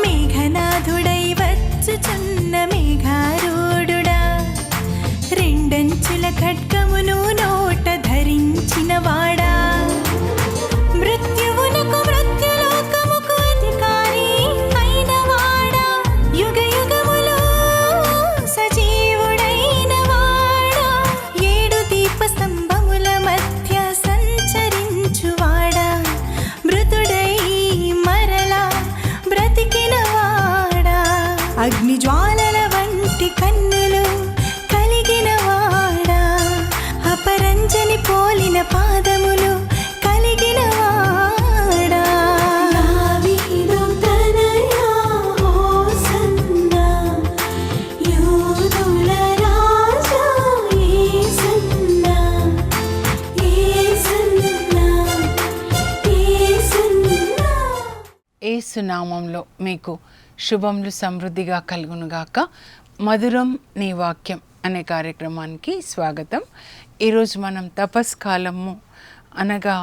మేఘనాథుడై వచ్చుచున్న మేఘారూఢుడా, రెండంచుల ఖడ్గమును నోట ధరించిన వాడా, మృత్యువునకు మృత్యులోకముకు అధికారి అయిన వాడా, యుగ యుగములో సజీవుడైన వాడా, ఏడు దీప స్తంభముల మధ్య సంచరించువాడా, మృతుడై మరలా బ్రతికిన వాడా, అగ్ని జ్వాలల వంటి కన్నులు కలిగిన వాడా, అపరంజని పోలిన పాదములు కలిగిన వాడా, దావీదు తనయా హోసన్నా, యూదుల రాజా యేసన్నా, యేసన్నా, యేసన్నా. యేసు నామంలో మీకు శుభములు సమృద్ధిగా కలుగునుగాక. మధురం నీ వాక్యం అనే కార్యక్రమానికి స్వాగతం. ఈరోజు మనం తపస్కాలము అనగా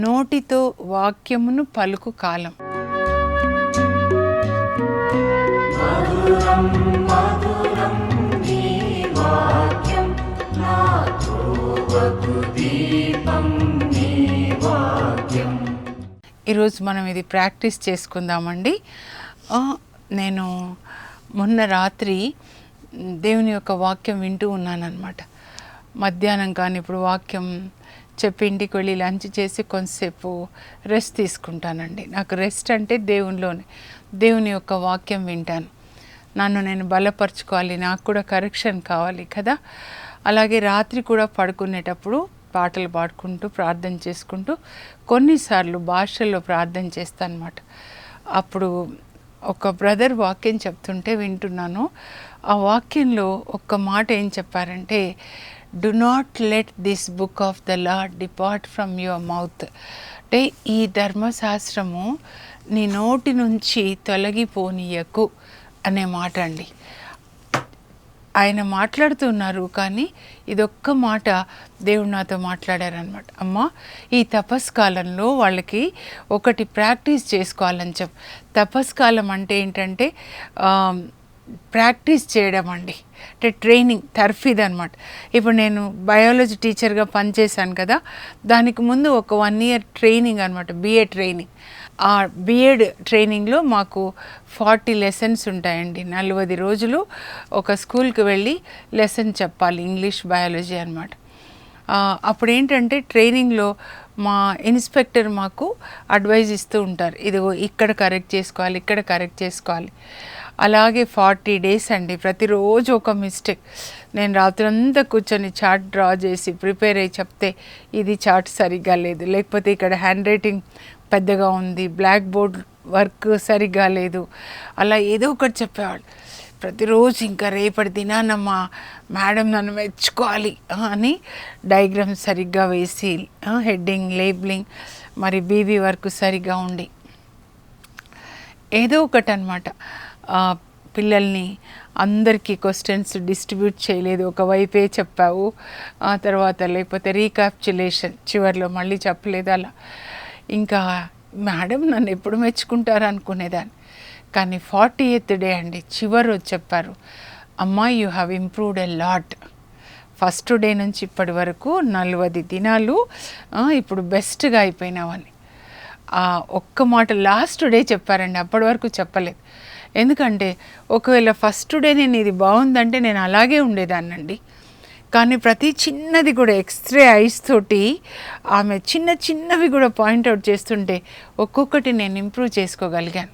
నోటితో వాక్యమును పలుకు కాలం. ఈరోజు మనం ఇది ప్రాక్టీస్ చేసుకుందామండి. నేను మొన్న రాత్రి దేవుని యొక్క వాక్యం వింటూ ఉన్నానన్నమాట. మధ్యాహ్నం కానీ ఇప్పుడు వాక్యం చెప్పి ఇంటికి వెళ్ళి లంచ్ చేసి కొంతసేపు రెస్ట్ తీసుకుంటానండి. నాకు రెస్ట్ అంటే దేవునిలోనే, దేవుని యొక్క వాక్యం వింటాను. నన్ను నేను బలపరుచుకోవాలి, నాకు కూడా కరెక్షన్ కావాలి కదా. అలాగే రాత్రి కూడా పడుకునేటప్పుడు పాటలు పాడుకుంటూ ప్రార్థన చేసుకుంటూ కొన్నిసార్లు భాషల్లో ప్రార్థన చేస్తాను అన్నమాట. అప్పుడు ఒక బ్రదర్ వాక్యం చెప్తుంటే వింటున్నాను. ఆ వాక్యంలో ఒక్క మాట ఏం చెప్పారంటే, do not let this book of the law depart from your mouth. అంటే ఈ ధర్మశాస్త్రము నీ నోటి నుంచి తొలగిపోనీయకు అనే మాట అండి. ఆయన మాట్లాడుతున్నారు, కానీ ఇదొక్క మాట దేవుడు నాతో మాట్లాడారనమాట. అమ్మ, ఈ తపస్కాలంలో వాళ్ళకి ఒకటి ప్రాక్టీస్ చేసుకోవాలని తపస్కాలం అంటే ఏంటంటే ప్రాక్టీస్ చేయడం అండి, అంటే ట్రైనింగ్, తర్ఫీద్ అనమాట. ఇప్పుడు నేను బయాలజీ టీచర్గా పనిచేశాను కదా, దానికి ముందు ఒక 1 year ట్రైనింగ్ అనమాట, బిఏ ట్రైనింగ్. ఆ బిఎడ్ ట్రైనింగ్లో మాకు 40 lessons ఉంటాయండి. 40 రోజులు ఒక స్కూల్కి వెళ్ళి లెసన్ చెప్పాలి, ఇంగ్లీష్ బయాలజీ అనమాట. అప్పుడు ఏంటంటే ట్రైనింగ్లో మా ఇన్స్పెక్టర్ మాకు అడ్వైజ్ ఇస్తూ ఉంటారు, ఇదిగో ఇక్కడ కరెక్ట్ చేసుకోవాలి, ఇక్కడ కరెక్ట్ చేసుకోవాలి. అలాగే 40 days అండి, ప్రతిరోజు ఒక మిస్టేక్. నేను రాత్రంతా కూర్చొని చార్ట్ డ్రా చేసి ప్రిపేర్ అయ్యి చెప్తే ఇది చార్ట్ సరిగ్గా లేదు, లేకపోతే ఇక్కడ హ్యాండ్ రైటింగ్ పెద్దగా ఉంది, బ్లాక్ బోర్డ్ వర్క్ సరిగ్గా లేదు, అలా ఏదో ఒకటి చెప్పేవాళ్ళు ప్రతిరోజు. ఇంకా రేపటి దినాన మా మేడం నన్ను మెచ్చుకోవాలి అని డయాగ్రామ్ సరిగ్గా వేసి, హెడ్డింగ్, లేబులింగ్, మరి బీబీ వర్క్ సరిగ్గా ఉండి ఏదో ఒకటి అనమాట. పిల్లల్ని అందరికీ క్వశ్చన్స్ డిస్ట్రిబ్యూట్ చేయలేదు, ఒకవైపే చెప్పావు, ఆ తర్వాత లేకపోతే రీక్యాప్చులేషన్ చివరిలో మళ్ళీ చెప్పలేదు. అలా ఇంకా మేడం నన్ను ఎప్పుడు మెచ్చుకుంటారు అనుకునేదాన్ని. కానీ 40th day అండి, చివరి చెప్పారు, అమ్మా you have improved a lot. First day నుంచి ఇప్పటి వరకు 40 దినాలు ఇప్పుడు బెస్ట్గా అయిపోయినావని. ఒక్క మాట లాస్ట్ డే చెప్పారండి, అప్పటి వరకు చెప్పలేదు. ఎందుకంటే ఒకవేళ ఫస్ట్ డే నేను ఇది బాగుందంటే నేను అలాగే ఉండేదాన్నండి. కానీ ప్రతి చిన్నది కూడా ఎక్స్రే ఐస్ తోటి ఆమె చిన్నవి కూడా పాయింట్అవుట్ చేస్తుంటే ఒక్కొక్కటి నేను ఇంప్రూవ్ చేసుకోగలిగాను.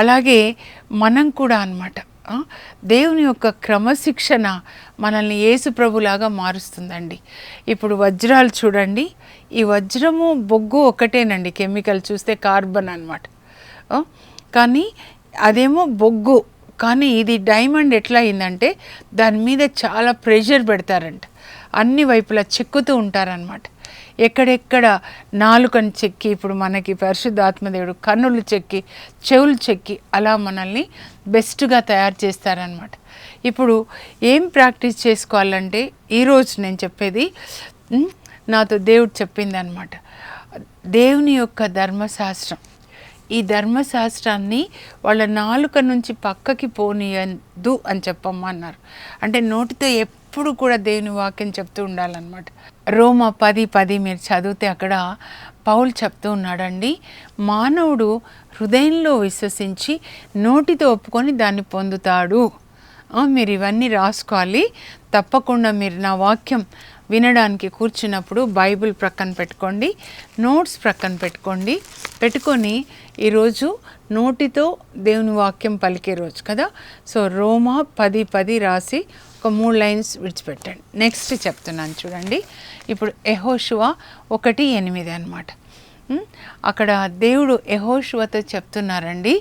అలాగే మనం కూడా అన్నమాట, దేవుని యొక్క క్రమశిక్షణ మనల్ని యేసు ప్రభులాగా మారుస్తుందండి. ఇప్పుడు వజ్రాలు చూడండి, ఈ వజ్రము బొగ్గు ఒకటేనండి, కెమికల్ చూస్తే కార్బన్ అన్నమాట. కానీ అదేమో బొగ్గు, కానీ ఇది డైమండ్ ఎట్లా అయిందంటే దాని మీద చాలా ప్రెషర్ పెడతారంట, అన్ని వైపులా చెక్కుతూ ఉంటారనమాట. ఎక్కడెక్కడ నాలుకను చెక్కి, ఇప్పుడు మనకి పరిశుద్ధాత్మదేవుడు కన్నులు చెక్కి, చెవులు చెక్కి అలా మనల్ని బెస్ట్గా తయారు చేస్తారనమాట. ఇప్పుడు ఏం ప్రాక్టీస్ చేసుకోవాలంటే ఈరోజు నేను చెప్పేది నాతో దేవుడు చెప్పిందనమాట. దేవుని యొక్క ధర్మశాస్త్రం, ఈ ధర్మశాస్త్రాన్ని వాళ్ళ నాలుక నుంచి పక్కకి పోనీయద్దు అని చెప్పమ్మన్నారు. అంటే నోటితో ఎప్పుడు కూడా దేవుని వాక్యం చెప్తూ ఉండాలన్నమాట. రోమా 10:10 మీరు చదివితే అక్కడ పౌలు చెప్తూ ఉన్నాడండి, మానవుడు హృదయంలో విశ్వసించి నోటితో ఒప్పుకొని దాన్ని పొందుతాడు. మీరు ఇవన్నీ రాసుకోవాలి. తప్పకుండా మీరు నా వాక్యం వినడానికి కూర్చున్నప్పుడు బైబిల్ ప్రక్కన పెట్టుకోండి, నోట్స్ ప్రక్కన పెట్టుకొని ఈరోజు నోటితో దేవుని వాక్యం పలికే రోజు కదా. సో రోమా 10:10 రాసి ఒక 3 లైన్స్ విడిచిపెట్టండి. నెక్స్ట్ చెప్తున్నాను చూడండి. ఇప్పుడు యెహోషువ 1:8 అన్నమాట. అక్కడ దేవుడు యెహోషువతో చెప్తున్నారండి,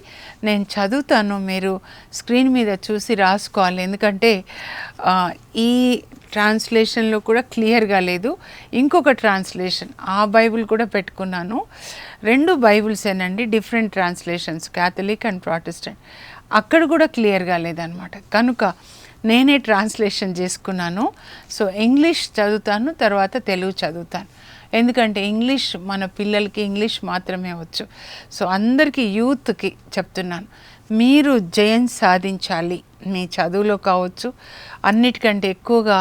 నేను చదువుతాను, మీరు స్క్రీన్ మీద చూసి రాసుకోవాలి. ఎందుకంటే ఈ ట్రాన్స్లేషన్లో కూడా క్లియర్గా లేదు. ఇంకొక ట్రాన్స్లేషన్, ఆ బైబిల్ కూడా పెట్టుకున్నాను. 2 బైబిల్సేనండి, different translations, Catholic and Protestant. అక్కడ కూడా క్లియర్గా లేదనమాట. కనుక నేనే ట్రాన్స్లేషన్ చేసుకున్నాను. సో ఇంగ్లీష్ చదువుతాను, తర్వాత తెలుగు చదువుతాను. ఎందుకంటే ఇంగ్లీష్ మన పిల్లలకి ఇంగ్లీష్ మాత్రమే వచ్చు. సో అందరికీ యూత్కి చెప్తున్నాను, మీరు జయం సాధించాలి మీ చదువులో కావచ్చు, అన్నిటికంటే ఎక్కువగా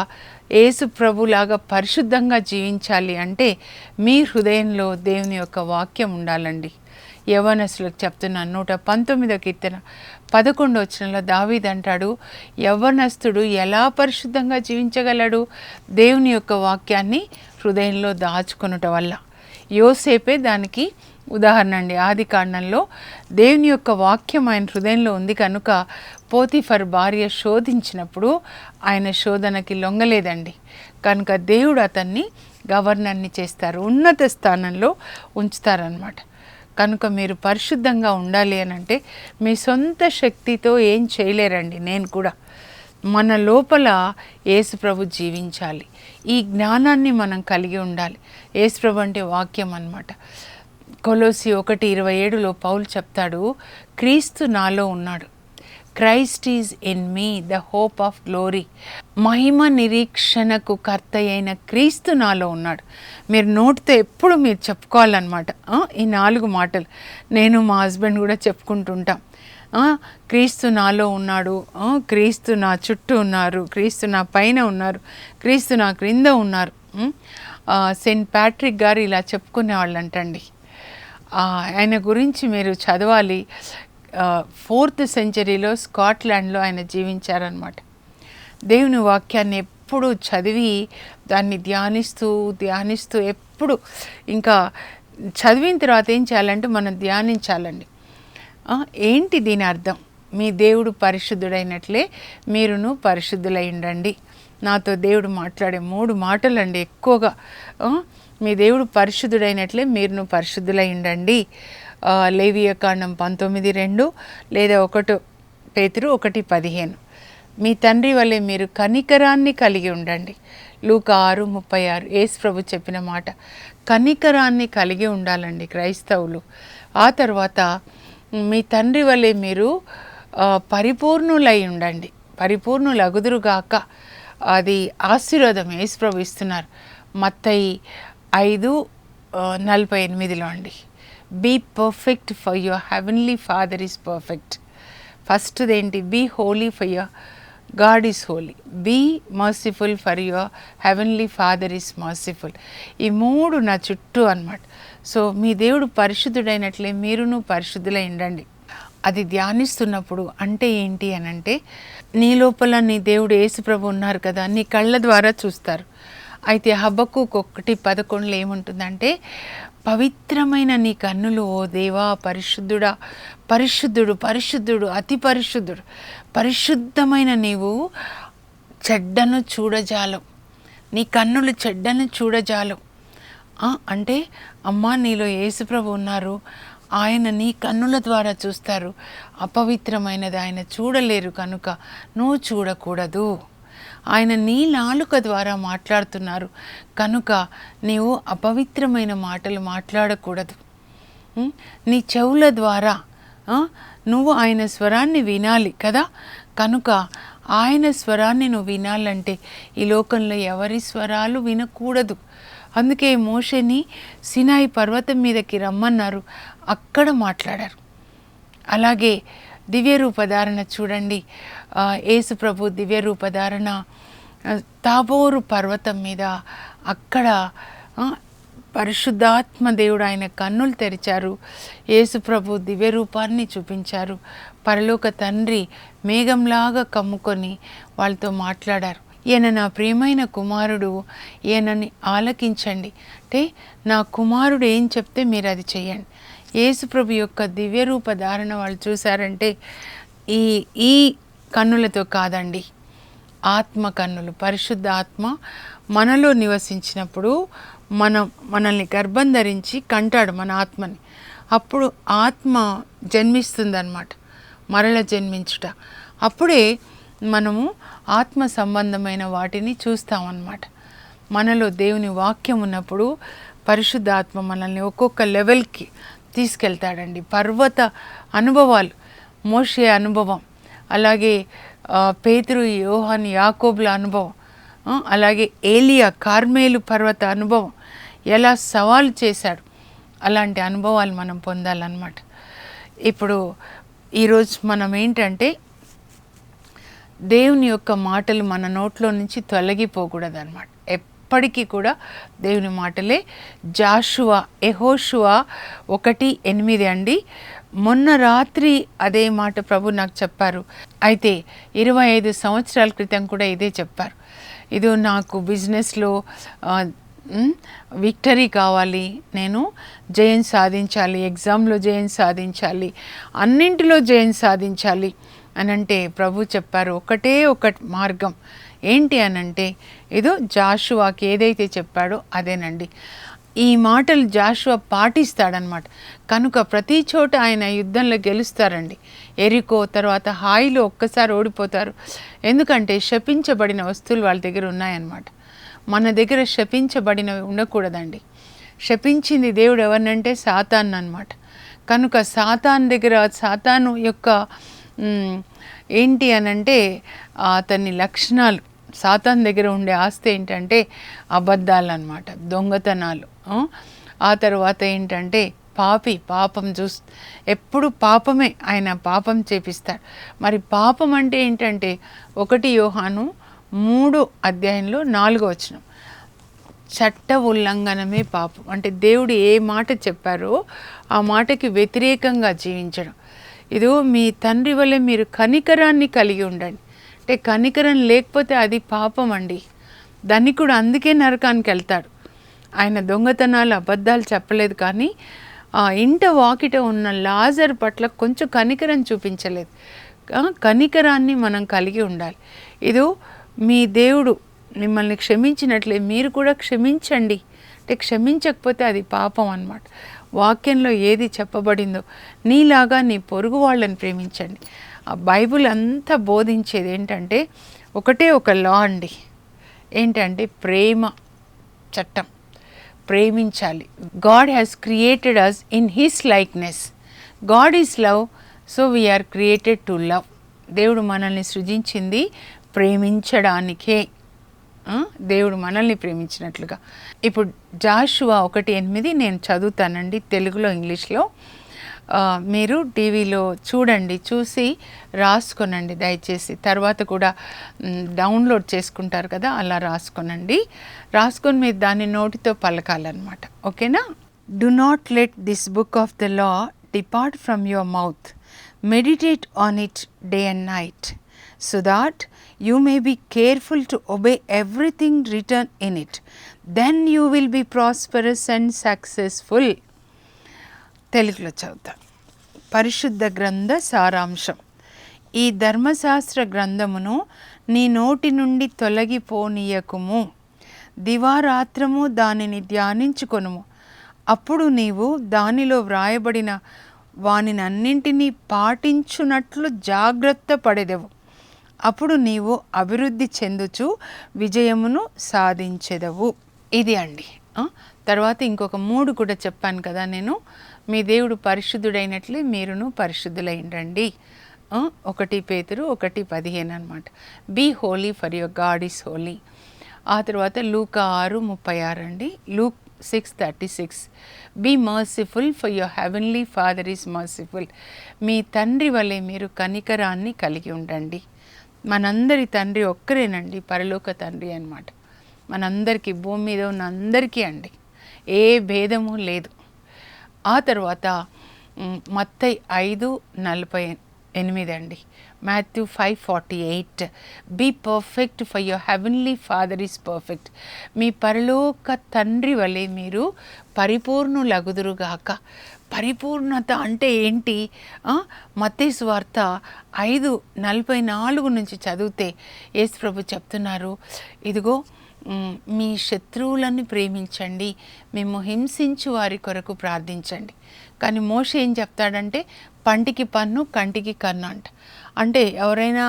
యేసు ప్రభులాగా పరిశుద్ధంగా జీవించాలి అంటే మీ హృదయంలో దేవుని యొక్క వాక్యం ఉండాలండి. యవ్వనస్తులకు చెప్తున్నాను, 119వ కీర్తన 11వ వచనంలో దావీదు అంటాడు, యవ్వనస్తుడు ఎలా పరిశుద్ధంగా జీవించగలడు? దేవుని యొక్క వాక్యాన్ని హృదయంలో దాచుకొనుట వల్ల. యోసేపే దానికి ఉదాహరణ అండి. ఆది కాండంలో దేవుని యొక్క వాక్యం ఆయన హృదయంలో ఉంది కనుక పోతిఫర్ భార్య శోధించినప్పుడు ఆయన శోధనకి లొంగలేదండి. కనుక దేవుడు అతన్ని గవర్నర్ని చేస్తారు, ఉన్నత స్థానంలో ఉంచుతారనమాట. కనుక మీరు పరిశుద్ధంగా ఉండాలి అని అంటే మీ సొంత శక్తితో ఏం చేయలేరండి. నేను కూడా మన లోపల యేసుప్రభు జీవించాలి, ఈ జ్ఞానాన్ని మనం కలిగి ఉండాలి. యేసుప్రభు అంటే వాక్యం అన్నమాట. కొలోసి 1:27లో పౌలు చెప్తాడు, క్రీస్తు నాలో ఉన్నాడు, Christ is in me the hope of glory. మహిమ నిరీక్షణకు కర్త అయిన క్రీస్తు నాలో ఉన్నాడు. మీరు నోటితో ఎప్పుడు మీరు చెప్పుకోవాలన్నమాట. ఈ 4 మాటలు నేను మా హస్బెండ్ కూడా చెప్పుకుంటుంటాం. క్రీస్తు నాలో ఉన్నాడు, క్రీస్తు నా చుట్టూ ఉన్నారు, క్రీస్తు నా పైన ఉన్నారు, క్రీస్తు నా క్రింద ఉన్నారు. సెయింట్ ప్యాట్రిక్ గారు ఇలా చెప్పుకునేవాళ్ళు అంటండి. ఆయన గురించి మీరు చదవాలి. 4th సెంచరీలో స్కాట్లాండ్లో ఆయన జీవించారనమాట. దేవుని వాక్యాన్ని ఎప్పుడు చదివి దాన్ని ధ్యానిస్తూ ఎప్పుడు ఇంకా చదివిన తర్వాత ఏం చేయాలంటే మనం ధ్యానించాలండి. ఏంటి దీని అర్థం? మీ దేవుడు పరిశుద్ధుడైనట్లే మీరును పరిశుద్ధులై ఉండండి. నాతో దేవుడు మాట్లాడే 3 మాటలండి ఎక్కువగా. మీ దేవుడు పరిశుద్ధుడైనట్లే మీరును పరిశుద్ధులై ఉండండి. లేవియకాండం 19:2 లేదా 1 పేతురు 1:15. మీ తండ్రి వలె మీరు కనికరాన్ని కలిగి ఉండండి. లూకా 6:36 యేసు ప్రభు చెప్పిన మాట. కనికరాన్ని కలిగి ఉండాలండి క్రైస్తవులు. ఆ తర్వాత మీ తండ్రి వలె మీరు పరిపూర్ణులై ఉండండి, పరిపూర్ణులగుదురుగాక. అది ఆశీర్వాదం యేసు ప్రభు ఇస్తున్నారు. మత్తయి 5:48లో అండి. Be perfect for your heavenly father is perfect. ఫస్ట్ది ఏంటి? Be holy for your God is holy. Be merciful for your heavenly father is merciful. ఈ 3 నా చుట్టూ అన్నమాట. సో మీ దేవుడు పరిశుద్ధుడైనట్లే మీరును పరిశుద్ధులై ఉండండి. అది ధ్యానిస్తున్నప్పుడు అంటే ఏంటి అని అంటే, నీ లోపల నీ దేవుడు యేసుప్రభు ఉన్నారు కదా, నీ కళ్ళ ద్వారా చూస్తారు. అయితే హబక్కూకు 1:11 ఏముంటుందంటే, పవిత్రమైన నీ కన్నులు ఓ దేవా పరిశుద్ధుడా, పరిశుద్ధుడు పరిశుద్ధుడు అతి పరిశుద్ధుడు, పరిశుద్ధమైన నీవు చెడ్డను చూడజాలవు, నీ కన్నులు చెడ్డను చూడజాలవు. అంటే అమ్మా నీలో యేసుప్రభు ఉన్నారు, ఆయన నీ కన్నుల ద్వారా చూస్తారు. అపవిత్రమైనది ఆయన చూడలేరు కనుక నువ్వు చూడకూడదు. ఆయన నీ నాలుక ద్వారా మాట్లాడుతున్నారు కనుక నీవు అపవిత్రమైన మాటలు మాట్లాడకూడదు. నీ చెవుల ద్వారా నువ్వు ఆయన స్వరాన్ని వినాలి కదా. కనుక ఆయన స్వరాన్ని నువ్వు వినాలంటే ఈ లోకంలో ఎవరి స్వరాలు వినకూడదు. అందుకే మోషేని సినాయి పర్వతం మీదకి రమ్మన్నారు, అక్కడ మాట్లాడారు. అలాగే దివ్య రూపధారణ చూడండి, యేసు ప్రభు దివ్య రూపధారణ తాబోరు పర్వతం మీద, అక్కడ పరిశుద్ధాత్మ దేవుడు ఆయన కన్నులు తెరిచారు. యేసు ప్రభు దివ్య రూపాన్ని చూపించారు. పరలోక తండ్రి మేఘంలాగా కమ్ముకొని వాళ్ళతో మాట్లాడారు. ఈయన నా ప్రియమైన కుమారుడు, ఈయనని ఆలకించండి. అంటే నా కుమారుడు ఏం చెప్తే మీరు అది చేయండి. యేసు ప్రభు యొక్క దివ్య రూప ధారణ వాళ్ళు చూసారంటే ఈ కన్నులతో కాదండి, ఆత్మ కన్నులు. పరిశుద్ధ ఆత్మ మనలో నివసించినప్పుడు మనల్ని గర్భం ధరించి కంటాడు మన ఆత్మని. అప్పుడు ఆత్మ జన్మిస్తుందన్నమాట, మరల జన్మించుట. అప్పుడే మనము ఆత్మ సంబంధమైన వాటిని చూస్తామన్నమాట. మనలో దేవుని వాక్యం ఉన్నప్పుడు పరిశుద్ధ ఆత్మ మనల్ని ఒక్కొక్క లెవెల్కి తీసుకెళ్తాడండి. పర్వత అనుభవాలు, మోషే అనుభవం, అలాగే పేతురు, యోహాను, యాకోబుల అనుభవం, అలాగే ఏలియా కార్మేలు పర్వత అనుభవం, ఎలా సవాలు చేశాడు, అలాంటి అనుభవాలు మనం పొందాలన్నమాట. ఇప్పుడు ఈరోజు మనం ఏంటంటే దేవుని యొక్క మాటలు మన నోట్లో నుంచి తొలగిపోకూడదు అన్నమాట. ఎప్పటికీ కూడా దేవుని మాటలే. యెహోషువ 1:8 అండి. మొన్న రాత్రి అదే మాట ప్రభు నాకు చెప్పారు. అయితే 25 సంవత్సరాల క్రితం కూడా ఇదే చెప్పారు. ఇది నాకు బిజినెస్లో విక్టరీ కావాలి, నేను జయం సాధించాలి, ఎగ్జామ్లో జయం సాధించాలి, అన్నింటిలో జయం సాధించాలి అని అంటే ప్రభు చెప్పారు ఒకటే ఒక మార్గం ఏంటి అనంటే, ఏదో జాషువాకి ఏదైతే చెప్పాడో అదేనండి. ఈ మాటలు జాషువా పాటిస్తాడనమాట. కనుక ప్రతి చోట ఆయన యుద్ధంలో గెలుస్తారండి. ఎరికో తర్వాత హాయిలో ఒక్కసారి ఓడిపోతారు. ఎందుకంటే శపించబడిన వస్తువులు వాళ్ళ దగ్గర ఉన్నాయన్నమాట. మన దగ్గర శపించబడినవి ఉండకూడదండి. శపించింది దేవుడు ఎవరినంటే సాతాను అన్నమాట. కనుక సాతాను దగ్గర, సాతాను యొక్క ఏంటి అనంటే అతని లక్షణాలు, సాతాను దగ్గర ఉండే ఆస్తి ఏంటంటే అబద్ధాలు అన్నమాట, దొంగతనాలు. ఆ తర్వాత ఏంటంటే పాపం ఎప్పుడు పాపమే, ఆయన పాపం చేపిస్తాడు. మరి పాపం అంటే ఏంటంటే 1 యోహాను 3:4 చట్ట ఉల్లంఘనమే పాపం. అంటే దేవుడు ఏ మాట చెప్పారో ఆ మాటకి వ్యతిరేకంగా జీవించడం. ఇదో మీ తండ్రి వల్లే మీరు కనికరాన్ని కలిగి ఉండండి. అంటే కనికరం లేకపోతే అది పాపం అండి. ధనికుడు అందుకే నరకానికి వెళ్తాడు. ఆయన దొంగతనాలు, అబద్ధాలు చెప్పలేదు, కానీ ఇంట వాకిట ఉన్న లాజర్ పట్ల కొంచెం కనికరం చూపించలేదు. కనికరాన్ని మనం కలిగి ఉండాలి. ఇదో మీ దేవుడు మిమ్మల్ని క్షమించినట్లే మీరు కూడా క్షమించండి. అంటే క్షమించకపోతే అది పాపం అన్నమాట. వాక్యంలో ఏది చెప్పబడిందో, నీలాగా నీ పొరుగు వాళ్ళని ప్రేమించండి. ఆ బైబిల్ అంతా బోధించేది ఏంటంటే ఒకటే ఒక లా అండి. ఏంటంటే ప్రేమ చట్టం, ప్రేమించాలి. God has created us in his likeness. God is love, so we are created to love. దేవుడు మనల్ని సృజించింది ప్రేమించడానికే. దేవుడు మనల్ని ప్రేమించినట్లుగా. ఇప్పుడు జాషువా 1:8 నేను చదువుతానండి, తెలుగులో ఇంగ్లీష్లో. మీరు టీవీలో చూడండి, చూసి రాసుకొనండి దయచేసి. తర్వాత కూడా డౌన్లోడ్ చేసుకుంటారు కదా, అలా రాసుకొనండి. రాసుకొని మీరు దాన్ని నోటితో పలకాలన్నమాట. ఓకేనా? Do not let this book of the law depart from your mouth. Meditate on it day and night, so that you may be careful to obey everything written in it. Then you will be prosperous and successful. తెలుగులో చదువుతా. పరిశుద్ధ గ్రంథ సారాంశం. ఈ ధర్మశాస్త్ర గ్రంథమును నీ నోటి నుండి తొలగిపోనీయకుము. దివారాత్రము దానిని ధ్యానించుకొనుము. అప్పుడు నీవు దానిలో వ్రాయబడిన వానినన్నింటినీ పాటించునట్లు జాగ్రత్త పడెదవు. అప్పుడు నీవు అభివృద్ధి చెందుచు విజయమును సాధించెదవు. ఇది అండి. తర్వాత ఇంకొక 3 కూడా చెప్పాను కదా నేను. మీ దేవుడు పరిశుద్ధుడైనట్లే మీరును పరిశుద్ధులైండండి. 1 పేతురు 1:15 అన్నమాట. Be holy for your God is holy. ఆ తర్వాత లూకా 6:36 అండి. Luke 6:36 be merciful for your heavenly father is merciful. మీ తండ్రి వలె మీరు కనికరాన్ని కలిగి ఉండండి. మనందరి తండ్రి ఒక్కరేనండి, పరలోక తండ్రి అన్నమాట. మనందరికీ, భూమి మీద ఉన్న అందరికీ అండి, ఏ భేదము లేదు. ఆ తర్వాత మత్తయి 5:48 అండి. Matthew 5:48 be perfect for your heavenly father is perfect. మీ పరలోక తండ్రి వలె మీరు పరిపూర్ణులగుదురుగాక. పరిపూర్ణత అంటే ఏంటి? మత్తయి సువార్త 5:44 నుంచి చదివితే యేసు ప్రభు చెప్తున్నారు, ఇదిగో మీ శత్రువులను ప్రేమించండి, మేము హింసించు వారి కొరకు ప్రార్థించండి. కానీ మోషే ఏం చెప్తాడంటే పంటికి పన్ను కంటికి కన్ను అంట. అంటే ఎవరైనా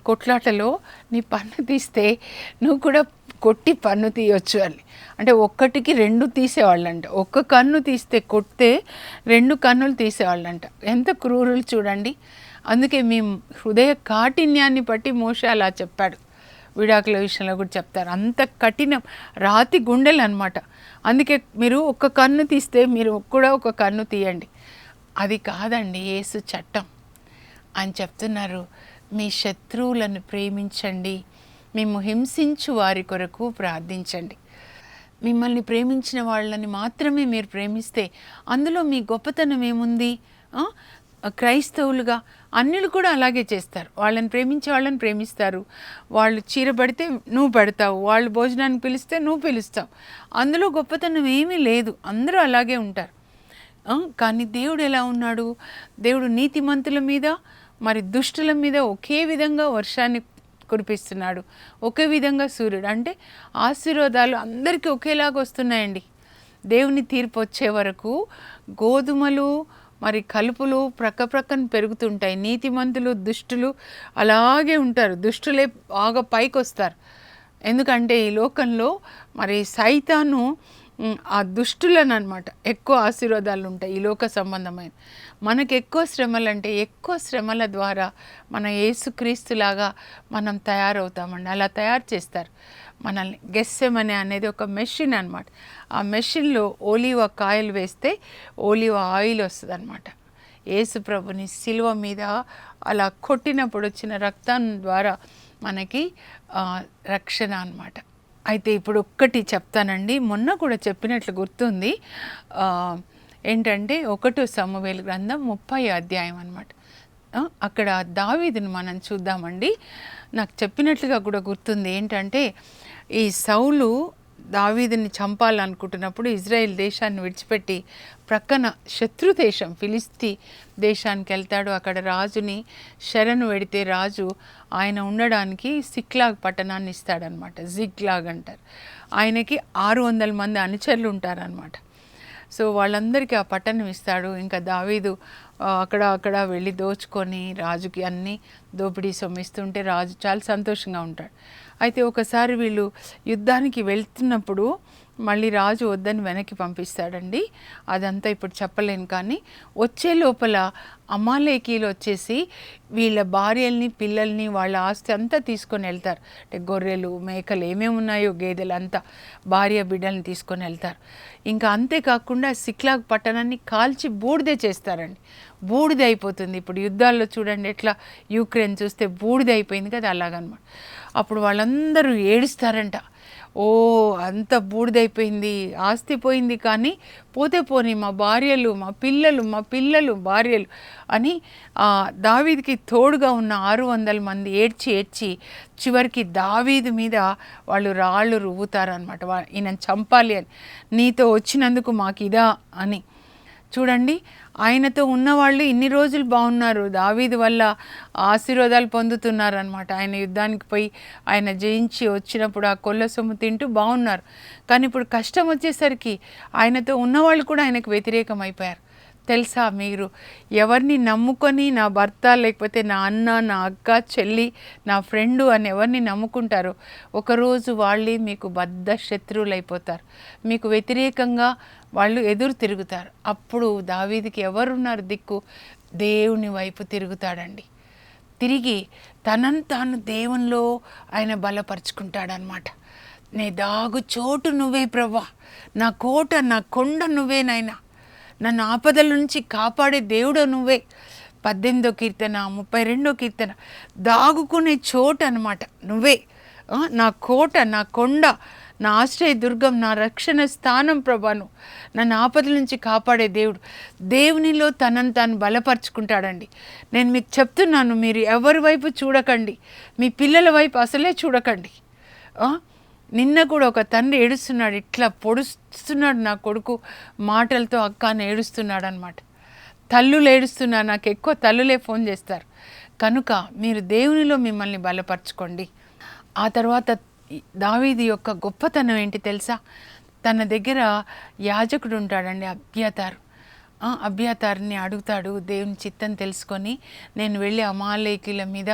కొట్లాటలో నీ పన్ను తీస్తే నువ్వు కూడా కొట్టి పన్ను తీయొచ్చు అని. అంటే ఒక్కటికి 2 తీసేవాళ్ళంట. ఒక్క కన్ను తీస్తే కొడితే 2 కన్నులు తీసేవాళ్ళంట. ఎంత క్రూరులు చూడండి. అందుకే మీ హృదయ కాఠిన్యాన్ని బట్టి మోషే అలా చెప్పాడు. విడాకుల విషయంలో కూడా చెప్తారు, అంత కఠినం, రాతి గుండెలు అనమాట. అందుకే మీరు ఒక్క కన్ను తీస్తే మీరు కూడా ఒక కన్ను తీయండి. అది కాదండి యేసు చట్టం అని చెప్తున్నారు. మీ శత్రువులను ప్రేమించండి, మేము హింసించు వారి కొరకు ప్రార్థించండి. మిమ్మల్ని ప్రేమించిన వాళ్ళని మాత్రమే మీరు ప్రేమిస్తే అందులో మీ గొప్పతనం ఏముంది? క్రైస్తవులుగా అన్యులు కూడా అలాగే చేస్తారు. వాళ్ళని ప్రేమించే వాళ్ళని ప్రేమిస్తారు. వాళ్ళు చీర పడితే నువ్వు పడతావు, వాళ్ళు భోజనానికి పిలిస్తే నువ్వు పిలుస్తావు. అందులో గొప్పతనం ఏమీ లేదు, అందరూ అలాగే ఉంటారు. కానీ దేవుడు ఎలా ఉన్నాడు? దేవుడు నీతిమంతుల మీద మరి దుష్టుల మీద ఒకే విధంగా వర్షాన్ని కురిపిస్తున్నాడు, ఒకే విధంగా సూర్యుడు. అంటే ఆశీర్వాదాలు అందరికీ ఒకేలాగా వస్తున్నాయండి. దేవుని తీర్పు వచ్చే వరకు గోధుమలు మరి కలుపులు ప్రక్కన పెరుగుతుంటాయి. నీతిమంతులు దుష్టులు అలాగే ఉంటారు. దుష్టులే బాగా పైకి వస్తారు. ఎందుకంటే ఈ లోకంలో మరి సైతాను ఆ దుష్టులను అనమాట ఎక్కువ ఆశీర్వాదాలు ఉంటాయి ఈ లోక సంబంధమైన. మనకు ఎక్కువ శ్రమలు అంటే ఎక్కువ శ్రమల ద్వారా మన యేసుక్రీస్తులాగా మనం తయారవుతామండి. అలా తయారు చేస్తారు మనల్ని. గెస్సెమనే అనేది ఒక మెషిన్ అనమాట. ఆ మెషిన్లో ఓలివ కాయలు వేస్తే ఓలివ ఆయిల్ వస్తుంది అనమాట. యేసు ప్రభుని సిలువ మీద అలా కొట్టినప్పుడు వచ్చిన రక్తం ద్వారా మనకి రక్షణ అన్నమాట. అయితే ఇప్పుడు ఒక్కటి చెప్తానండి, మొన్న కూడా చెప్పినట్లు గుర్తుంది. ఏంటంటే 1 సమూయేలు గ్రంథం 30వ అధ్యాయం అన్నమాట. అక్కడ దావీదుని మనం చూద్దామండి. నాకు చెప్పినట్లుగా కూడా గుర్తుంది. ఏంటంటే ఈ సౌలు దావీదుని చంపాలనుకుంటున్నప్పుడు ఇజ్రాయెల్ దేశాన్ని విడిచిపెట్టి ప్రక్కన శత్రు దేశం ఫిలిస్తీ దేశానికి వెళ్తాడు. అక్కడ రాజుని శరణు వెడితే రాజు ఆయన ఉండడానికి సిక్లాగ్ పట్టణాన్ని ఇస్తాడనమాట. జిగ్లాగ్ అంటారు. ఆయనకి 600 మంది అనుచరులు ఉంటారనమాట. సో వాళ్ళందరికీ ఆ పట్టణం ఇస్తాడు. ఇంకా దావీదు అక్కడ వెళ్ళి దోచుకొని రాజుకి అన్నీ దోపిడీ సొమ్మిస్తుంటే రాజు చాలా సంతోషంగా ఉంటాడు. అయితే ఒకసారి వీళ్ళు యుద్ధానికి వెళ్తున్నప్పుడు మళ్ళీ రాజు వద్దని వెనక్కి పంపిస్తాడండి. అదంతా ఇప్పుడు చెప్పలేను. కానీ వచ్చే లోపల అమాలేకీలు వచ్చేసి వీళ్ళ భార్యల్ని పిల్లల్ని వాళ్ళ ఆస్తి అంతా తీసుకొని వెళ్తారు. అంటే గొర్రెలు మేకలు ఏమేమి ఉన్నాయో గేదెలు అంతా భార్య బిడ్డల్ని తీసుకొని వెళ్తారు. ఇంకా అంతేకాకుండా సిక్లాగ్ పట్టణాన్ని కాల్చి బూడిదే చేస్తారండి. బూడిద అయిపోతుంది. ఇప్పుడు యుద్ధాల్లో చూడండి ఎట్లా యుక్రెయిన్ చూస్తే బూడిద అయిపోయింది కదా, అలాగనమాట. అప్పుడు వాళ్ళందరూ ఏడుస్తారంట. అంత బూడిదైపోయింది, ఆస్తి పోయింది, కానీ పోతే పోని మా భార్యలు మా పిల్లలు భార్యలు అని దావీదుకి తోడుగా ఉన్న 600 మంది ఏడ్చి చివరికి దావీదు మీద వాళ్ళు రాళ్ళు రువ్వుతారనమాట. ఈయనను చంపాలి అని, నీతో వచ్చినందుకు మాకు ఇదా అని. చూడండి, ఆయనతో ఉన్నవాళ్ళు ఇన్ని రోజులు బాగున్నారు, దావీదు వల్ల ఆశీర్వాదాలు పొందుతున్నారనమాట. ఆయన యుద్ధానికి పోయి ఆయన జయించి వచ్చినప్పుడు ఆ కొల్ల సొమ్ము తింటూ బాగున్నారు. కానీ ఇప్పుడు కష్టం వచ్చేసరికి ఆయనతో ఉన్నవాళ్ళు కూడా ఆయనకు వ్యతిరేకం అయిపోయారు. తెలుసా మీరు, ఎవరిని నమ్ముకొని నా భర్త లేకపోతే నా అన్న, నా అక్క, చెల్లి, నా ఫ్రెండు అని ఎవరిని నమ్ముకుంటారో ఒకరోజు వాళ్ళే మీకు బద్ధ శత్రువులు అయిపోతారు. మీకు వ్యతిరేకంగా వాళ్ళు ఎదురు తిరుగుతారు. అప్పుడు దావీదుకి ఎవరున్నారు దిక్కు? దేవుని వైపు తిరుగుతాడండి. తిరిగి తనను తాను దేవునిలో ఆయన బలపరుచుకుంటాడనమాట. నే దాగు చోటు నువ్వే ప్రభా, నా కోట నా కొండ నువ్వే నాయనా, నన్ను ఆపదల నుంచి కాపాడే దేవుడు నువ్వే. 18వ కీర్తన 32వ కీర్తన, దాగుకునే చోటు అనమాట నువ్వే. నా కోట నా కొండ నా ఆశ్రయ దుర్గం నా రక్షణ స్థానం ప్రభాను, నన్ను ఆపదల నుంచి కాపాడే దేవుడు. దేవునిలో తనను తాను బలపరుచుకుంటాడండి. నేను మీకు చెప్తున్నాను, మీరు ఎవరి వైపు చూడకండి, మీ పిల్లల వైపు అసలే చూడకండి. నిన్న కూడా ఒక తండ్రి ఏడుస్తున్నాడు, ఇట్లా పొడుస్తున్నాడు నా కొడుకు మాటలతో, అక్క అని ఏడుస్తున్నాడు అనమాట. తల్లులు ఏడుస్తున్నారు, నాకు ఎక్కువ తల్లులే ఫోన్ చేస్తారు. కనుక మీరు దేవునిలో మిమ్మల్ని బలపరచుకోండి. ఆ తర్వాత దావీదు యొక్క గొప్పతనం ఏంటి తెలుసా? తన దగ్గర యాజకుడు ఉంటాడండి, అబ్యాతారుని అడుగుతాడు దేవుని చిత్తం తెలుసుకొని, నేను వెళ్ళి అమాలేకీల మీద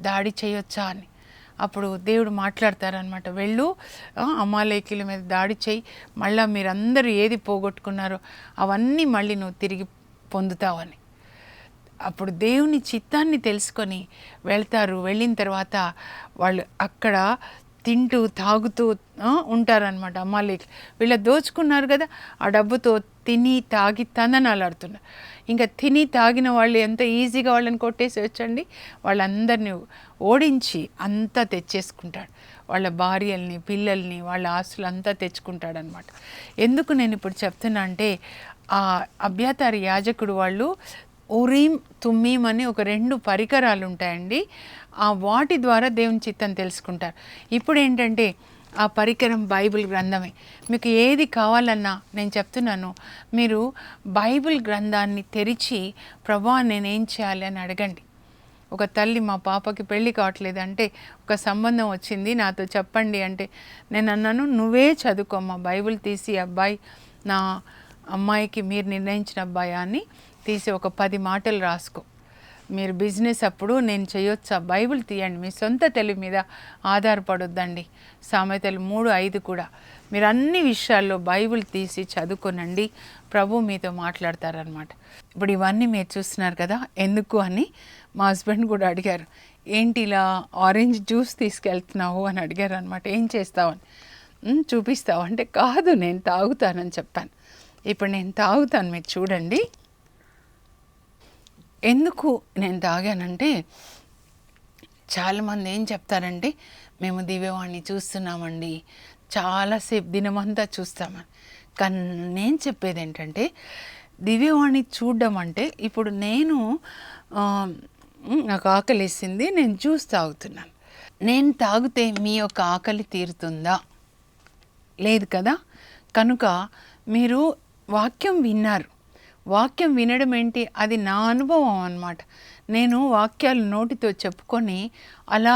దాడి చేయొచ్చా అని. అప్పుడు దేవుడు మాట్లాడతారనమాట, వెళ్ళు అమాలేకీల మీద దాడి చేయి, మళ్ళీ మీరందరూ ఏది పోగొట్టుకున్నారో అవన్నీ మళ్ళీ నువ్వు తిరిగి పొందుతావని. అప్పుడు దేవుని చిత్తాన్ని తెలుసుకొని వెళ్తారు. వెళ్ళిన తర్వాత వాళ్ళు అక్కడ తింటూ తాగుతూ ఉంటారనమాట. అమాలేకి వీళ్ళ దోచుకున్నారు కదా, ఆ డబ్బుతో తిని తాగి తందనాలాడుతున్నారు. ఇంకా తిని తాగిన వాళ్ళు ఎంత ఈజీగా వాళ్ళని కొట్టేసి వచ్చండి, వాళ్ళందరినీ ఓడించి అంతా తెచ్చేసుకుంటాడు. వాళ్ళ భార్యల్ని పిల్లల్ని వాళ్ళ ఆస్తులు అంతా తెచ్చుకుంటాడనమాట. ఎందుకు నేను ఇప్పుడు చెప్తున్నా అంటే, ఆ అబ్యాతారు యాజకుడు వాళ్ళు ఉరీం తుమ్మీం అని ఒక 2 పరికరాలు ఉంటాయండి. ఆ వాటి ద్వారా దేవుని చిత్తం తెలుసుకుంటారు. ఇప్పుడు ఏంటంటే ఆ పరికరం బైబిల్ గ్రంథమే. మీకు ఏది కావాలన్నా నేను చెప్తున్నాను, మీరు బైబిల్ గ్రంథాన్ని తెరిచి ప్రభా నేనేం చేయాలి అని అడగండి. ఒక తల్లి, మా పాపకి పెళ్ళి కావట్లేదు అంటే, ఒక సంబంధం వచ్చింది నాతో చెప్పండి అంటే, నేను అన్నాను నువ్వే చదువుకోమ్మా, బైబిల్ తీసి అబ్బాయి నా అమ్మాయికి మీరు నిర్ణయించిన అబ్బాయి అని తీసి ఒక 10 మాటలు రాసుకో. మీరు బిజినెస్ అప్పుడు నేను చేయొచ్చా, బైబిల్ తీయండి, మీ సొంత తెలివి మీద ఆధారపడొద్దండి. సామెతలు 3:5 కూడా. మీరు అన్ని విషయాల్లో బైబిల్ తీసి చదువుకోనండి, ప్రభు మీతో మాట్లాడతారనమాట. ఇప్పుడు ఇవన్నీ మీరు చూస్తున్నారు కదా, ఎందుకు అని మా హస్బెండ్ కూడా అడిగారు, ఏంటి ఇలా ఆరెంజ్ జ్యూస్ తీసుకెళ్తున్నావు అని అడిగారు అనమాట. ఏం చేస్తావని, చూపిస్తావు అంటే, కాదు నేను తాగుతానని చెప్పాను. ఇప్పుడు నేను తాగుతాను, మీరు చూడండి. ఎందుకు నేను తాగానంటే, చాలామంది ఏం చెప్తారంటే, మేము దివ్యవాణి చూస్తున్నామండి, చాలాసేపు దినమంతా చూస్తామని. కానీ నేను చెప్పేది ఏంటంటే, దివ్యవాణి చూడడం అంటే, ఇప్పుడు నేను నాకు ఆకలిసింది, నేను జ్యూస్ తాగుతున్నాను. నేను తాగితే మీ యొక్క ఆకలి తీరుతుందా? లేదు కదా. కనుక మీరు వాక్యం విన్నారు, వాక్యం వినడం ఏంటి, అది నా అనుభవం అన్నమాట. నేను వాక్యాలు నోటితో చెప్పుకొని అలా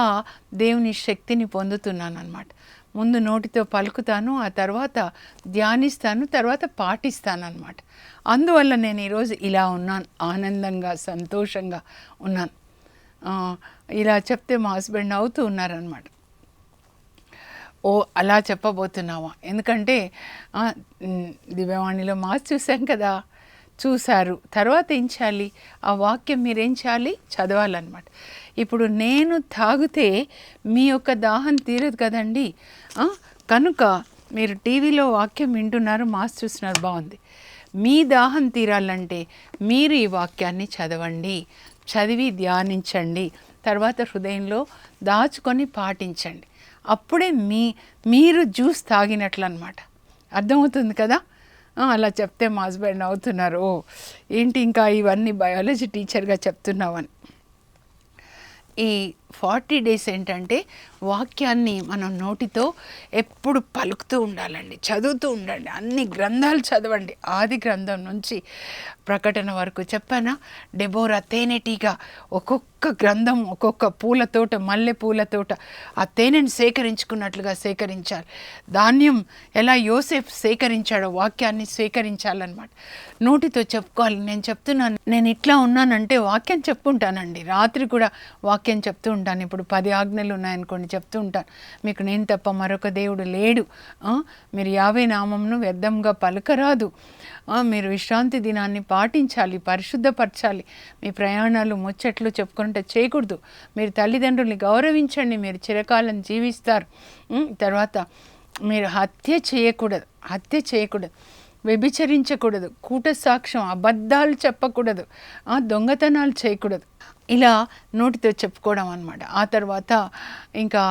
దేవుని శక్తిని పొందుతున్నాను అన్నమాట. ముందు నోటితో పలుకుతాను, ఆ తర్వాత ధ్యానిస్తాను, తర్వాత పాటిస్తాను అన్నమాట. అందువల్ల నేను ఈరోజు ఇలా ఉన్నాను, ఆనందంగా సంతోషంగా ఉన్నాను. ఇలా చెప్తే మా హస్బెండ్ అవుతూ ఉన్నారనమాట. ఓ అలా చెప్పబోతున్నావా? ఎందుకంటే దివ్యవాణిలో మాస్ చూసాం కదా, చూశారు. తర్వాత ఏం చేయాలి? ఆ వాక్యం మీరేం చేయాలి? చదవాలన్నమాట. ఇప్పుడు నేను తాగితే మీ యొక్క దాహం తీరదు కదండి. కనుక మీరు టీవీలో వాక్యం వింటున్నారు, మాస్ చూస్తున్నారు, బాగుంది. మీ దాహం తీరాలంటే మీరు ఈ వాక్యాన్ని చదవండి, చదివి ధ్యానించండి, తర్వాత హృదయంలో దాచుకొని పాటించండి. అప్పుడే మీరు జ్యూస్ తాగినట్లు అనమాట. అర్థమవుతుంది కదా. అలా చెప్తే మా హస్బెండ్ అవుతున్నారు, ఓ ఏంటి ఇంకా ఇవన్నీ బయాలజీ టీచర్గా చెప్తున్నావని. ఈ 40 days ఏంటంటే వాక్యాన్ని మనం నోటితో ఎప్పుడు పలుకుతూ ఉండాలండి, చదువుతూ ఉండండి. అన్ని గ్రంథాలు చదవండి, ఆది గ్రంథం నుంచి ప్రకటన వరకు. చెప్పానా, డెబోరా తేనెటీగా ఒక్కొక్క గ్రంథం, ఒక్కొక్క పూల తోట, మల్లె పూల తోట, ఆ తేనెను సేకరించుకున్నట్లుగా సేకరించాలి. ధాన్యం ఎలా యోసేపు సేకరించాడో వాక్యాన్ని స్వీకరించాలన్నమాట. నోటితో చెప్పుకోవాలి. నేను చెప్తున్నాను, నేను ఇట్లా ఉన్నానంటే వాక్యం చెప్పుకుంటానండి. రాత్రి కూడా వాక్యం చెప్తూ ఉంటాను. ఇప్పుడు 10 ఆజ్ఞలు ఉన్నాయనుకోండి, చెప్తూ ఉంటాను, మీకు నేను తప్ప మరొక దేవుడు లేడు, మీరు యావే నామంను వ్యర్థంగా పలకరాదు, మీరు విశ్రాంతి దినాన్ని పాటించాలి, పరిశుద్ధపరచాలి. మీ ప్రయాణాలు ముచ్చట్లు చెప్పుకుంటే చేయకూడదు. మీరు తల్లిదండ్రుల్ని గౌరవించండి, మీరు చిరకాలం జీవిస్తారు. తర్వాత మీరు హత్య చేయకూడదు, వ్యభిచరించకూడదు, కూట సాక్ష్యం, అబద్ధాలు చెప్పకూడదు, దొంగతనాలు చేయకూడదు. ఇలా నోటితో చెప్పుకోవడం అన్నమాట. ఆ తర్వాత ఇంకా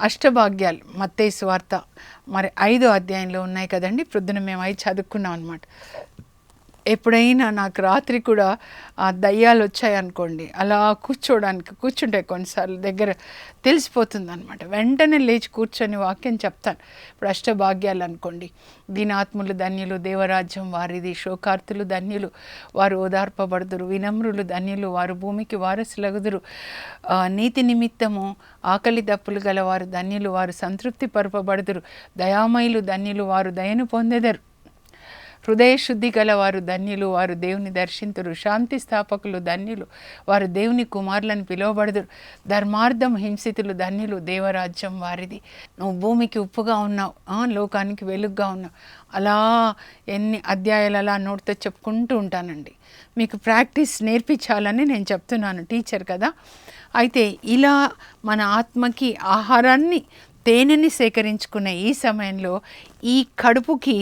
అష్టభాగ్యాలు మత్తయి సువార్త మరి 5వ అధ్యాయంలో ఉన్నాయి కదండి. ప్రొద్దున మేము అవి చదువుకున్నాం అనమాట. ఎప్పుడైనా నాకు రాత్రి కూడా ఆ దయ్యాలు వచ్చాయనుకోండి, అలా కూర్చుంటే కొన్నిసార్లు దగ్గర తెలిసిపోతుంది అనమాట. వెంటనే లేచి కూర్చొని వాక్యం చెప్తాను. ఇప్పుడు అష్టభాగ్యాలు అనుకోండి, దీనాత్ములు ధన్యులు, దేవరాజ్యం వారిది, శోకార్తులు ధన్యులు, వారు ఓదార్పబడుదురు, వినమ్రులు ధన్యులు, వారు భూమికి వారసులగుదురు, నీతి నిమిత్తము ఆకలి దప్పులు గల వారు ధన్యులు, వారు సంతృప్తి పరపబడుదురు, దయామయులు ధన్యులు, వారు దయను పొందెదరు, హృదయ శుద్ధి గల వారు ధన్యులు, వారు దేవుని దర్శింతురు, శాంతి స్థాపకులు ధన్యులు, వారు దేవుని కుమారులను పిలువబడుదురు, ధర్మార్థం హింసితులు ధన్యులు, దేవరాజ్యం వారిది. నువ్వు భూమికి ఉప్పుగా ఉన్నావు, లోకానికి వెలుగుగా ఉన్నావు. అలా ఎన్ని అధ్యాయాలు అలా నోటితో చెప్పుకుంటూ ఉంటానండి. మీకు ప్రాక్టీస్ నేర్పించాలని నేను చెప్తున్నాను, టీచర్ కదా. అయితే ఇలా మన ఆత్మకి ఆహారాన్ని, తేనెని సేకరించుకునే ఈ సమయంలో ఈ కడుపుకి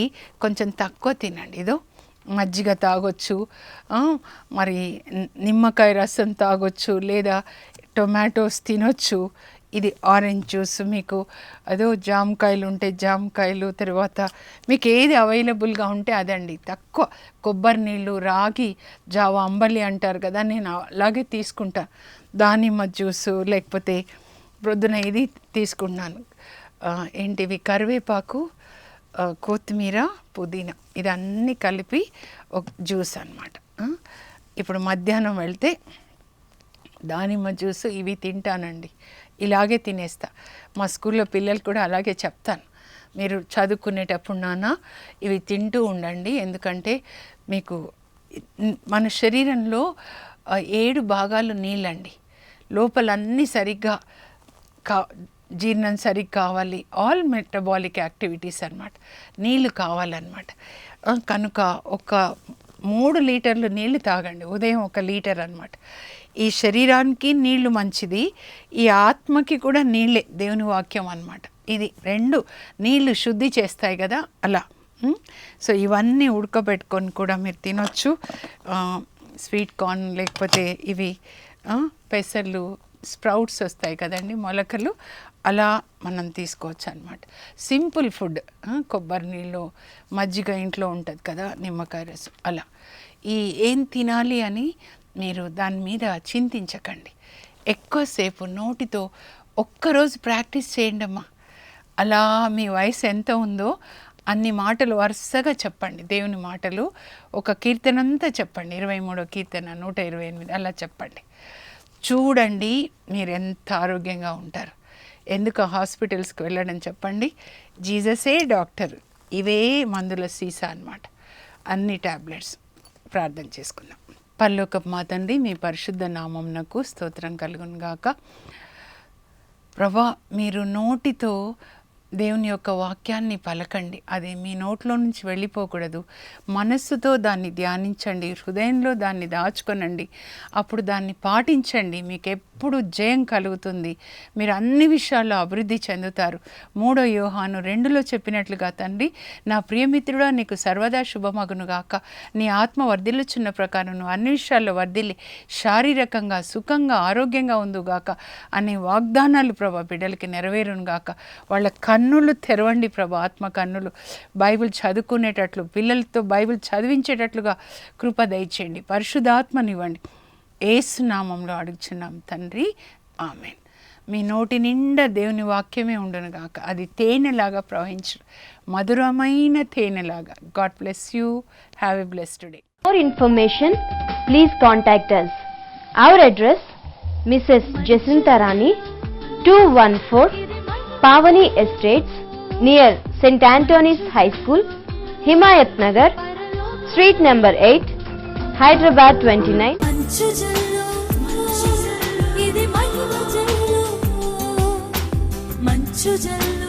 కొంచెం తక్కువ తినండి. ఏదో మజ్జిగ తాగొచ్చు, మరి నిమ్మకాయ రసం తాగొచ్చు, లేదా టొమాటోస్ తినొచ్చు. ఇది ఆరెంజ్ జ్యూస్, మీకు అదో జామకాయలు ఉంటే జామకాయలు, తర్వాత మీకు ఏది అవైలబుల్గా ఉంటే అదండి. తక్కువ కొబ్బరి నీళ్ళు, రాగి జావ, అంబలి అంటారు కదా, నేను అలాగే తీసుకుంటాను. దానిమ్మ జ్యూసు, లేకపోతే ప్రొద్దున ఇది తీసుకున్నాను, ఏంటివి కరివేపాకు, కొత్తిమీర, పుదీనా, ఇదన్నీ కలిపి ఒక జ్యూస్ అన్నమాట. ఇప్పుడు మధ్యాహ్నం వెళ్తే దానిమ్మ జ్యూసు ఇవి తింటానండి, ఇలాగే తినేస్తా. మా స్కూల్లో పిల్లలు కూడా అలాగే చెప్తాను, మీరు చదువుకునేటప్పుడు నాన్న ఇవి తింటూ ఉండండి, ఎందుకంటే మీకు మన శరీరంలో 7 భాగాలు నీళ్ళండి. లోపలన్నీ సరిగ్గా జీర్ణం సరిగ్గా కావాలి, ఆల్ మెటబాలిక్ యాక్టివిటీస్ అన్నమాట, నీళ్ళు కావాలన్నమాట. కనుక ఒక 3 లీటర్లు నీళ్ళు తాగండి, ఉదయం 1 లీటర్ అన్నమాట. ఈ శరీరానికి నీళ్లు మంచిది, ఈ ఆత్మకి కూడా నీళ్ళే దేవుని వాక్యం అన్నమాట. ఇది 2 నీళ్ళు శుద్ధి చేస్తాయి కదా అలా. సో ఇవన్నీ ఉడకబెట్టుకొని కూడా మీరు తినొచ్చు. స్వీట్ కార్న్, లేకపోతే ఇవి పెసర్లు, స్ప్రౌట్స్ వస్తాయి కదండి, మొలకలు, అలా మనం తీసుకోవచ్చు అన్నమాట. సింపుల్ ఫుడ్, కొబ్బరి నీళ్ళు, మజ్జిగ ఇంట్లో ఉంటుంది కదా, నిమ్మకాయ రసం, అలా. ఏం తినాలి అని మీరు దాని మీద చింతించకండి. ఎక్కువసేపు నోటితో ఒక్కరోజు ప్రాక్టీస్ చేయండి అమ్మా. అలా మీ వయసు ఎంత ఉందో అన్ని మాటలు వరుసగా చెప్పండి, దేవుని మాటలు. ఒక కీర్తనంతా చెప్పండి, 23వ కీర్తన, 128, అలా చెప్పండి. చూడండి మీరు ఎంత ఆరోగ్యంగా ఉంటారు. ఎందుకు హాస్పిటల్స్కి వెళ్ళడం చెప్పండి, జీససే డాక్టర్, ఇవే మందుల సీసా అన్నమాట, అన్ని టాబ్లెట్స్. ప్రార్థన చేసుకున్నాం. పరలోకపు మా తండ్రి, మీ పరిశుద్ధ నామమునకు స్తోత్రం కలుగును గాక. ప్రభా, మీరు నోటితో దేవుని యొక్క వాక్యాన్ని పలకండి, అది మీ నోట్లో నుంచి వెళ్ళిపోకూడదు. మనస్సుతో దాన్ని ధ్యానించండి, హృదయంలో దాన్ని దాచుకొనండి, అప్పుడు దాన్ని పాటించండి. మీకు ఎప్పుడు జయం కలుగుతుంది, మీరు అన్ని విషయాల్లో అభివృద్ధి చెందుతారు. 3వ యోహాను 2లో చెప్పినట్లుగా తండ్రి, నా ప్రియమిత్రుడా నీకు సర్వదా శుభమగును గాక, నీ ఆత్మ వర్ధిల్లుచున్న ప్రకారం నువ్వు అన్ని విషయాల్లో వర్ధిల్లి శారీరకంగా సుఖంగా ఆరోగ్యంగా ఉందుగాక అనే వాగ్దానాలు ప్రభా బిడ్డలకి నెరవేరును గాక. వాళ్ళ కన్నులు తెరవండి ప్రభా, ఆత్మ కన్నులు, బైబిల్ చదువుకునేటట్లు, పిల్లలతో బైబిల్ చదివించేటట్లుగా కృప దయచేయండి. పరిశుద్ధాత్మనివ్వండి, యేసు నామంలో అడుగుచున్నాం తండ్రి, ఆమేన్. మీ నోటి నిండా దేవుని వాక్యమే ఉండును గాక, అది తేనెలాగా ప్రవహించు, మధురమైన తేనెలాగా. God bless you, have a blessed day. For information, please contact us. Our address, Mrs. Jacinta Rani, 214 Pavani Estates, near St. Anthony's High School, Himayat Nagar, Street number 8, Hyderabad 29. మంచు జల్లు, ఇది మహిమ జల్లు, మంచు జల్లు.